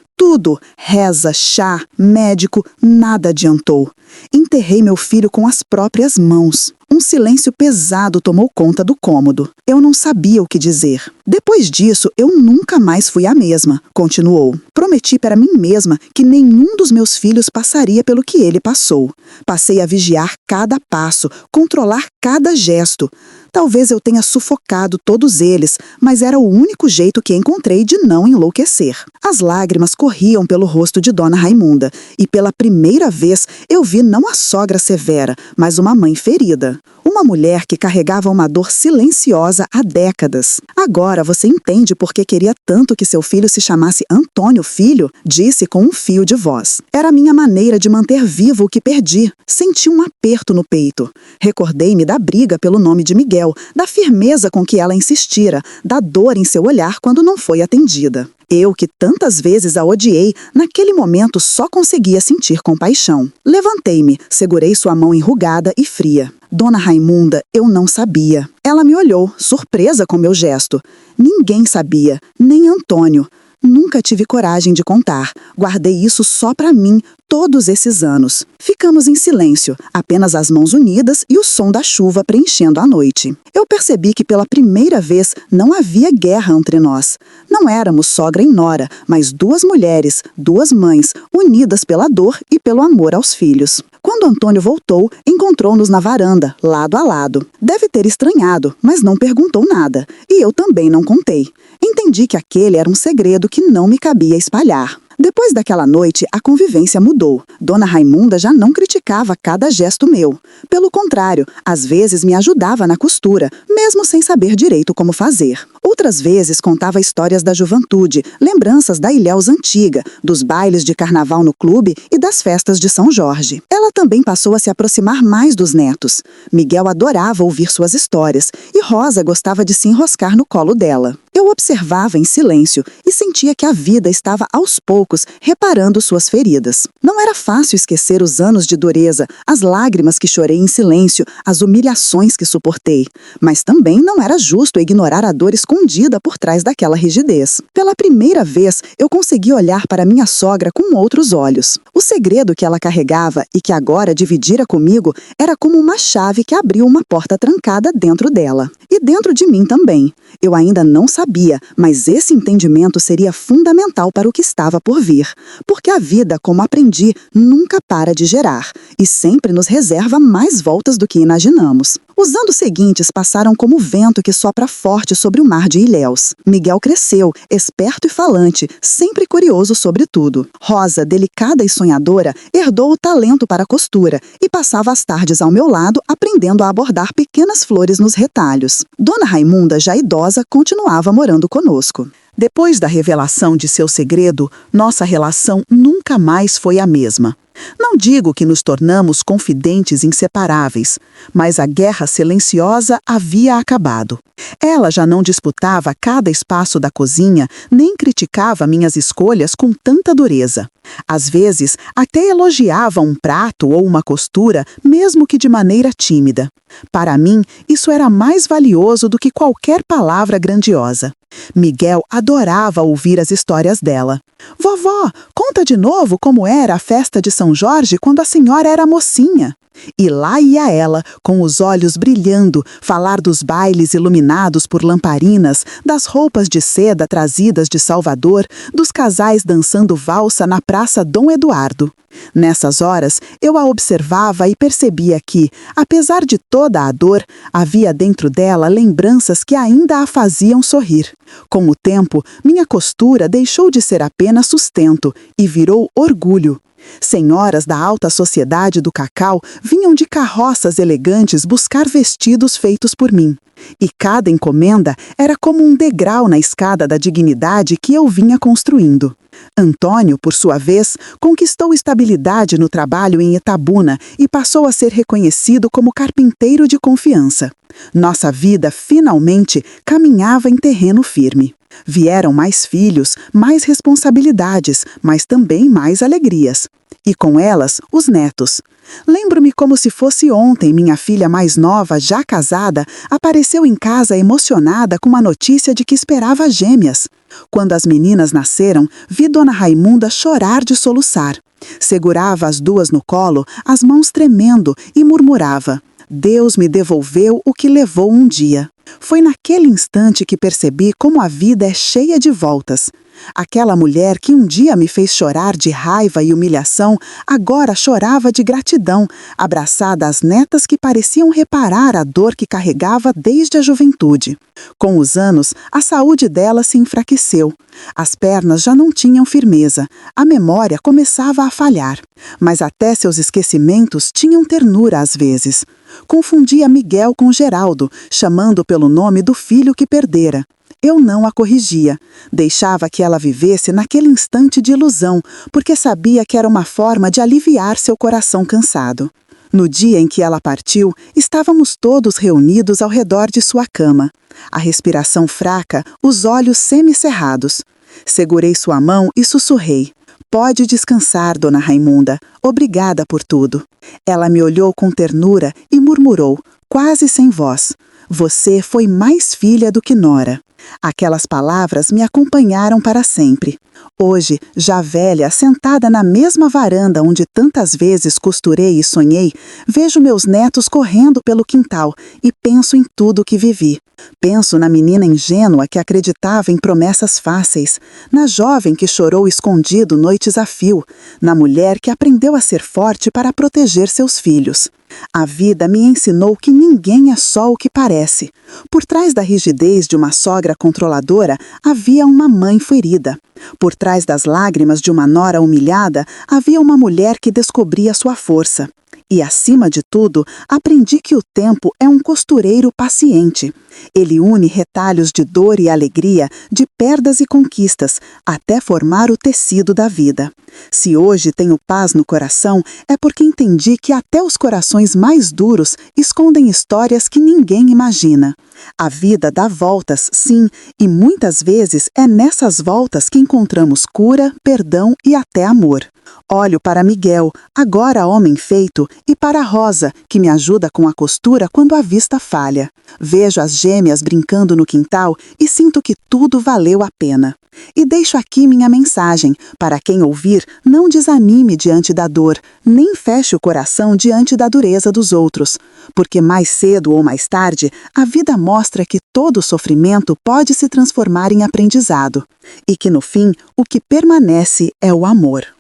reza, chá, médico, nada adiantou. Enterrei meu filho com as próprias mãos. Um silêncio pesado tomou conta do cômodo. Eu não sabia o que dizer. Depois disso, eu nunca mais fui a mesma, continuou. Prometi para mim mesma que nenhum dos meus filhos passaria pelo que ele passou. Passei a vigiar cada passo, controlar cada gesto. Talvez eu tenha sufocado todos eles, mas era o único jeito que encontrei de não enlouquecer. As lágrimas corriam pelo rosto de Dona Raimunda, e pela primeira vez eu vi não a sogra severa, mas uma mãe ferida. Uma mulher que carregava uma dor silenciosa há décadas. Agora você entende por que queria tanto que seu filho se chamasse Antônio Filho? Disse com um fio de voz. Era a minha maneira de manter vivo o que perdi. Senti um aperto no peito. Recordei-me da briga pelo nome de Miguel, da firmeza com que ela insistira, da dor em seu olhar quando não foi atendida. Eu, que tantas vezes a odiei, naquele momento só conseguia sentir compaixão. Levantei-me, segurei sua mão enrugada e fria. Dona Raimunda, eu não sabia. Ela me olhou, surpresa com meu gesto. Ninguém sabia, nem Antônio. Nunca tive coragem de contar. Guardei isso só para mim, todos esses anos. Ficamos em silêncio, apenas as mãos unidas e o som da chuva preenchendo a noite. Eu percebi que pela primeira vez não havia guerra entre nós. Não éramos sogra e nora, mas 2 mulheres, 2 mães, unidas pela dor e pelo amor aos filhos. Quando Antônio voltou, encontrou-nos na varanda, lado a lado. Deve ter estranhado, mas não perguntou nada. E eu também não contei. Entendi que aquele era um segredo que não me cabia espalhar. Depois daquela noite, a convivência mudou. Dona Raimunda já não criticava cada gesto meu. Pelo contrário, às vezes me ajudava na costura, mesmo sem saber direito como fazer. Outras vezes contava histórias da juventude, lembranças da Ilhéus antiga, dos bailes de carnaval no clube e das festas de São Jorge. Ela também passou a se aproximar mais dos netos. Miguel adorava ouvir suas histórias e Rosa gostava de se enroscar no colo dela. Eu observava em silêncio e sentia que a vida estava aos poucos reparando suas feridas. Não era fácil esquecer os anos de dureza, as lágrimas que chorei em silêncio, as humilhações que suportei. Mas também não era justo ignorar a dor escondida por trás daquela rigidez. Pela primeira vez, eu consegui olhar para minha sogra com outros olhos. O segredo que ela carregava e que agora dividira comigo era como uma chave que abriu uma porta trancada dentro dela. E dentro de mim também. Eu ainda não sabia, mas esse entendimento seria fundamental para o que estava por vir. Porque a vida, como aprendi, nunca para de gerar e sempre nos reserva mais voltas do que imaginamos. Os anos seguintes passaram como o vento que sopra forte sobre o mar de Ilhéus. Miguel cresceu, esperto e falante, sempre curioso sobre tudo. Rosa, delicada e sonhadora, herdou o talento para a costura e passava as tardes ao meu lado aprendendo a abordar pequenas flores nos retalhos. Dona Raimunda, já idosa, continuava morando conosco. Depois da revelação de seu segredo, nossa relação nunca mais foi a mesma. Não digo que nos tornamos confidentes inseparáveis, mas a guerra silenciosa havia acabado. Ela já não disputava cada espaço da cozinha, nem criticava minhas escolhas com tanta dureza. Às vezes, até elogiava um prato ou uma costura, mesmo que de maneira tímida. Para mim, isso era mais valioso do que qualquer palavra grandiosa. Miguel adorava ouvir as histórias dela. Vovó, conta de novo como era a festa de São Jorge quando a senhora era mocinha. E lá ia ela, com os olhos brilhando, falar dos bailes iluminados por lamparinas, das roupas de seda trazidas de Salvador, dos casais dançando valsa na Praça Dom Eduardo. Nessas horas, eu a observava e percebia que, apesar de toda a dor, havia dentro dela lembranças que ainda a faziam sorrir. Com o tempo, minha costura deixou de ser apenas sustento e virou orgulho. Senhoras da alta sociedade do cacau vinham de carroças elegantes buscar vestidos feitos por mim. E cada encomenda era como um degrau na escada da dignidade que eu vinha construindo. Antônio, por sua vez, conquistou estabilidade no trabalho em Itabuna e passou a ser reconhecido como carpinteiro de confiança. Nossa vida, finalmente, caminhava em terreno firme. Vieram mais filhos, mais responsabilidades, mas também mais alegrias. E com elas, os netos. Lembro-me como se fosse ontem minha filha mais nova, já casada, apareceu em casa emocionada com a notícia de que esperava gêmeas. Quando as meninas nasceram, vi Dona Raimunda chorar de soluçar. Segurava as duas no colo, as mãos tremendo, e murmurava: Deus me devolveu o que levou um dia. Foi naquele instante que percebi como a vida é cheia de voltas. Aquela mulher que um dia me fez chorar de raiva e humilhação, agora chorava de gratidão, abraçada às netas que pareciam reparar a dor que carregava desde a juventude. Com os anos, a saúde dela se enfraqueceu. As pernas já não tinham firmeza, a memória começava a falhar. Mas até seus esquecimentos tinham ternura às vezes. Confundia Miguel com Geraldo, chamando pelo nome do filho que perdera. Eu não a corrigia. Deixava que ela vivesse naquele instante de ilusão, porque sabia que era uma forma de aliviar seu coração cansado. No dia em que ela partiu, estávamos todos reunidos ao redor de sua cama. A respiração fraca, os olhos semicerrados. Segurei sua mão e sussurrei: Pode descansar, Dona Raimunda. Obrigada por tudo. Ela me olhou com ternura e murmurou, quase sem voz: Você foi mais filha do que nora. Aquelas palavras me acompanharam para sempre. Hoje, já velha, sentada na mesma varanda onde tantas vezes costurei e sonhei, vejo meus netos correndo pelo quintal e penso em tudo o que vivi. Penso na menina ingênua que acreditava em promessas fáceis, na jovem que chorou escondido noites a fio, na mulher que aprendeu a ser forte para proteger seus filhos. A vida me ensinou que ninguém é só o que parece. Por trás da rigidez de uma sogra controladora, havia uma mãe ferida. Por trás das lágrimas de uma nora humilhada, havia uma mulher que descobria sua força. E, acima de tudo, aprendi que o tempo é um costureiro paciente. Ele une retalhos de dor e alegria, de perdas e conquistas, até formar o tecido da vida. Se hoje tenho paz no coração, é porque entendi que até os corações mais duros escondem histórias que ninguém imagina. A vida dá voltas, sim, e muitas vezes é nessas voltas que encontramos cura, perdão e até amor. Olho para Miguel, agora homem feito, e para Rosa, que me ajuda com a costura quando a vista falha. Vejo as gêmeas brincando no quintal e sinto que tudo valeu a pena. E deixo aqui minha mensagem: para quem ouvir, não desanime diante da dor, nem feche o coração diante da dureza dos outros. Porque mais cedo ou mais tarde, a vida mostra que todo sofrimento pode se transformar em aprendizado. E que no fim, o que permanece é o amor.